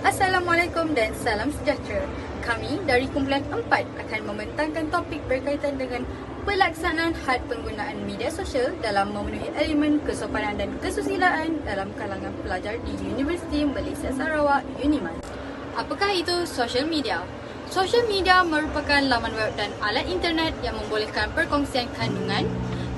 Assalamualaikum dan salam sejahtera. Kami dari kumpulan 4 akan membentangkan topik berkaitan dengan pelaksanaan had penggunaan media sosial dalam memenuhi elemen kesopanan dan kesusilaan dalam kalangan pelajar di Universiti Malaysia Sarawak UNIMAS. Apakah itu social media? Social media merupakan laman web dan alat internet yang membolehkan perkongsian kandungan,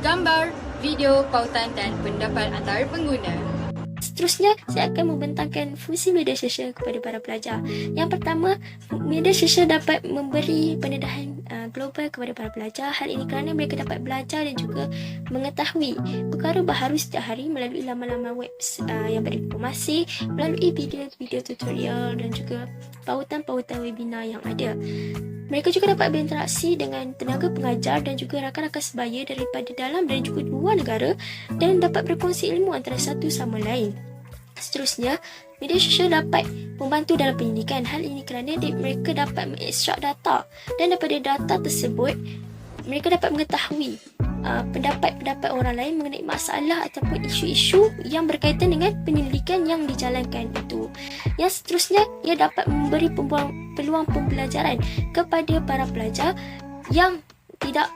gambar, video, pautan dan pendapat antara pengguna. Seterusnya, saya akan membentangkan fungsi media sosial kepada para pelajar. Yang pertama, media sosial dapat memberi pendedahan global kepada para pelajar. Hal ini kerana mereka dapat belajar dan juga mengetahui perkara baharu setiap hari melalui laman-laman web yang berinformasi, melalui video-video tutorial dan juga pautan-pautan webinar yang ada. Mereka juga dapat berinteraksi dengan tenaga pengajar dan juga rakan-rakan sebaya daripada dalam dan juga luar negara dan dapat berkongsi ilmu antara satu sama lain. Seterusnya, media sosial dapat membantu dalam pendidikan. Hal ini kerana mereka dapat mengekstrak data dan daripada data tersebut, mereka dapat mengetahui pendapat-pendapat orang lain mengenai masalah ataupun isu-isu yang berkaitan dengan penyelidikan yang dijalankan itu. Yang seterusnya, ia dapat memberi peluang pembelajaran kepada para pelajar yang tidak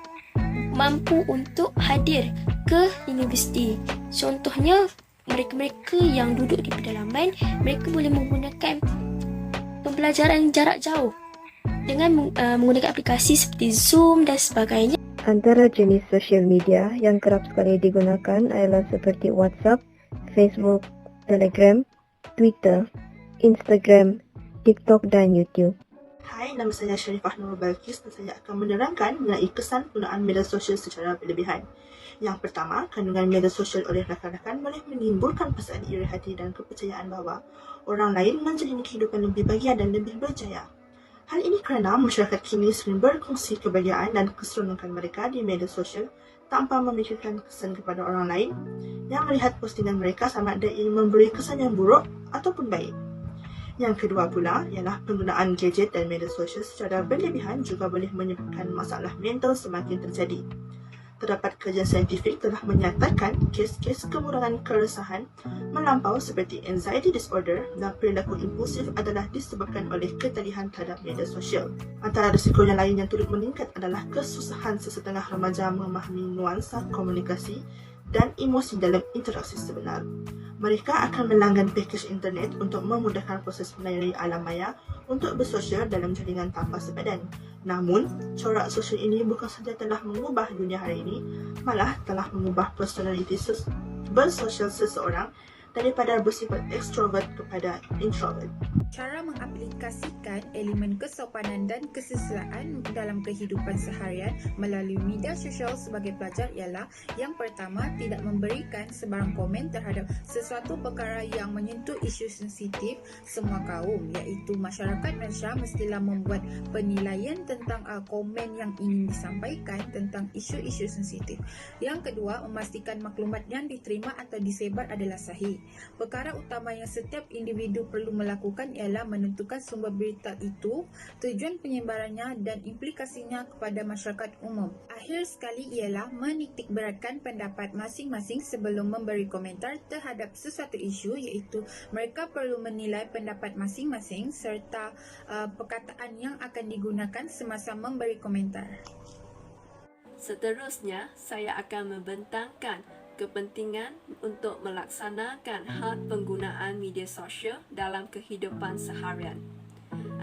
mampu untuk hadir ke universiti. Contohnya, mereka-mereka yang duduk di pedalaman, mereka boleh menggunakan pembelajaran jarak jauh dengan menggunakan aplikasi seperti Zoom dan sebagainya. Antara jenis sosial media yang kerap sekali digunakan adalah seperti WhatsApp, Facebook, Telegram, Twitter, Instagram, TikTok dan YouTube. Hai, nama saya Sharifah Nurul Balkis dan saya akan menerangkan mengenai kesan penggunaan media sosial secara berlebihan. Yang pertama, kandungan media sosial oleh rakan-rakan boleh menimbulkan perasaan iri hati dan kepercayaan bahawa orang lain menjalani kehidupan lebih bahagia dan lebih berjaya. Hal ini kerana masyarakat kini sering berkongsi kebahagiaan dan keseronokan mereka di media sosial tanpa memikirkan kesan kepada orang lain yang melihat postingan mereka sama ada ia memberi kesan yang buruk ataupun baik. Yang kedua pula ialah penggunaan gadget dan media sosial secara berlebihan juga boleh menyebabkan masalah mental semakin terjadi. Terdapat kajian saintifik telah menyatakan kes-kes kekurangan keresahan melampau seperti anxiety disorder dan perilaku impulsif adalah disebabkan oleh ketalihan terhadap media sosial. Antara risiko yang lain yang turut meningkat adalah kesusahan sesetengah remaja memahami nuansa komunikasi dan emosi dalam interaksi sebenar. Mereka akan melanggan pakej internet untuk memudahkan proses melayari alam maya untuk bersosial dalam jaringan tanpa sepadan. Namun, corak sosial ini bukan sahaja telah mengubah dunia hari ini, malah telah mengubah personaliti bersosial seseorang daripada bersifat ekstrovert kepada introvert. Cara mengaplikasikan elemen kesopanan dan kesusilaan dalam kehidupan seharian melalui media sosial sebagai pelajar ialah yang pertama, tidak memberikan sebarang komen terhadap sesuatu perkara yang menyentuh isu sensitif semua kaum, iaitu masyarakat Malaysia mestilah membuat penilaian tentang komen yang ingin disampaikan tentang isu-isu sensitif. Yang kedua, memastikan maklumat yang diterima atau disebar adalah sahih. Perkara utama yang setiap individu perlu melakukan ialah menentukan sumber berita itu, tujuan penyebarannya dan implikasinya kepada masyarakat umum. Akhir sekali ialah menitikberatkan pendapat masing-masing sebelum memberi komentar terhadap sesuatu isu, iaitu mereka perlu menilai pendapat masing-masing serta perkataan yang akan digunakan semasa memberi komentar. Seterusnya, saya akan membentangkan kepentingan untuk melaksanakan had penggunaan media sosial dalam kehidupan seharian.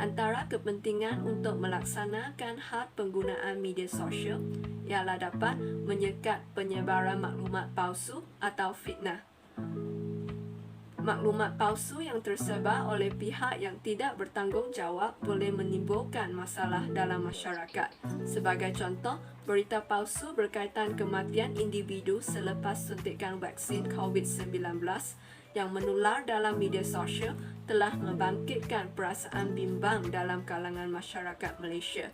Antara kepentingan untuk melaksanakan had penggunaan media sosial ialah dapat menyekat penyebaran maklumat palsu atau fitnah. Maklumat palsu yang tersebar oleh pihak yang tidak bertanggungjawab boleh menimbulkan masalah dalam masyarakat. Sebagai contoh, berita palsu berkaitan kematian individu selepas suntikan vaksin COVID-19 yang menular dalam media sosial telah membangkitkan perasaan bimbang dalam kalangan masyarakat Malaysia.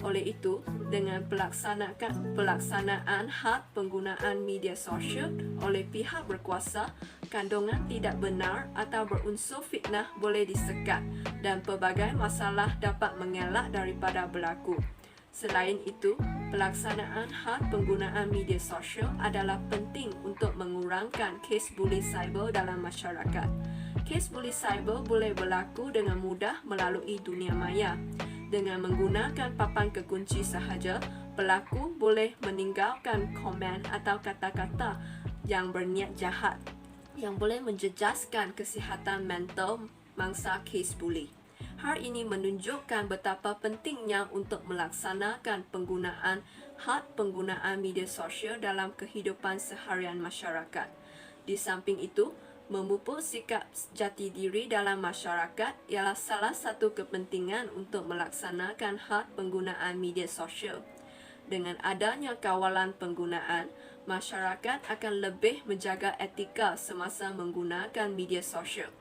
Oleh itu, dengan pelaksanaan had penggunaan media sosial oleh pihak berkuasa, kandungan tidak benar atau berunsur fitnah boleh disekat dan pelbagai masalah dapat mengelak daripada berlaku. Selain itu, pelaksanaan had penggunaan media sosial adalah penting untuk mengurangkan kes buli cyber dalam masyarakat. Kes buli cyber boleh berlaku dengan mudah melalui dunia maya. Dengan menggunakan papan kekunci sahaja, pelaku boleh meninggalkan komen atau kata-kata yang berniat jahat yang boleh menjejaskan kesihatan mental mangsa kes buli. Hal ini menunjukkan betapa pentingnya untuk melaksanakan had penggunaan media sosial dalam kehidupan seharian masyarakat. Di samping itu, memupuk sikap jati diri dalam masyarakat ialah salah satu kepentingan untuk melaksanakan had penggunaan media sosial. Dengan adanya kawalan penggunaan, masyarakat akan lebih menjaga etika semasa menggunakan media sosial.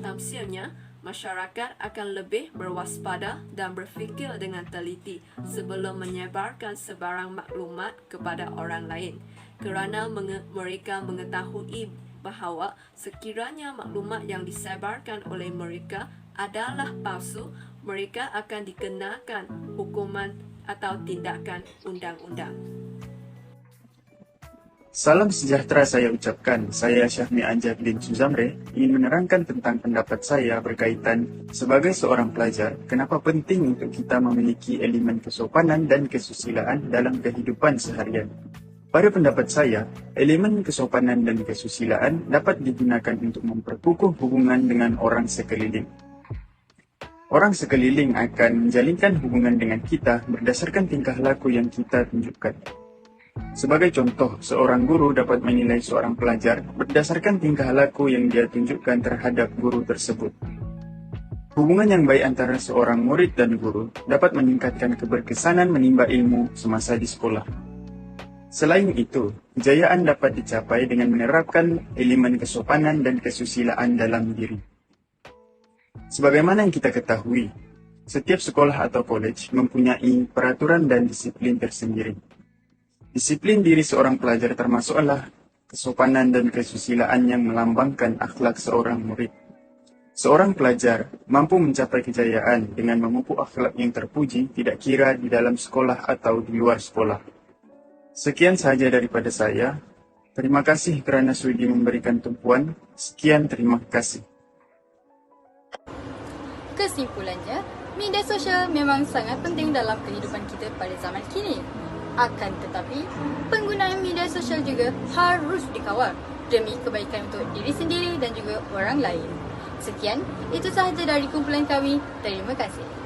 Tamsilnya, masyarakat akan lebih berwaspada dan berfikir dengan teliti sebelum menyebarkan sebarang maklumat kepada orang lain, kerana mereka mengetahui bahawa sekiranya maklumat yang disebarkan oleh mereka adalah palsu, mereka akan dikenakan hukuman atau tindakan undang-undang. Salam sejahtera saya ucapkan. Saya Syahmi Anjar bin Suzamre ingin menerangkan tentang pendapat saya berkaitan sebagai seorang pelajar, kenapa penting untuk kita memiliki elemen kesopanan dan kesusilaan dalam kehidupan seharian. Pada pendapat saya, elemen kesopanan dan kesusilaan dapat digunakan untuk memperkukuh hubungan dengan orang sekeliling. Orang sekeliling akan menjalinkan hubungan dengan kita berdasarkan tingkah laku yang kita tunjukkan. Sebagai contoh, seorang guru dapat menilai seorang pelajar berdasarkan tingkah laku yang dia tunjukkan terhadap guru tersebut. Hubungan yang baik antara seorang murid dan guru dapat meningkatkan keberkesanan menimba ilmu semasa di sekolah. Selain itu, kejayaan dapat dicapai dengan menerapkan elemen kesopanan dan kesusilaan dalam diri. Sebagaimana yang kita ketahui, setiap sekolah atau kolej mempunyai peraturan dan disiplin tersendiri. Disiplin diri seorang pelajar termasuklah kesopanan dan kesusilaan yang melambangkan akhlak seorang murid. Seorang pelajar mampu mencapai kejayaan dengan memupuk akhlak yang terpuji, tidak kira di dalam sekolah atau di luar sekolah. Sekian sahaja daripada saya. Terima kasih kerana sudi memberikan tumpuan. Sekian, terima kasih. Kesimpulannya, media sosial memang sangat penting dalam kehidupan kita pada zaman kini. Akan tetapi, penggunaan media sosial juga harus dikawal demi kebaikan untuk diri sendiri dan juga orang lain. Sekian, itu sahaja dari kumpulan kami. Terima kasih.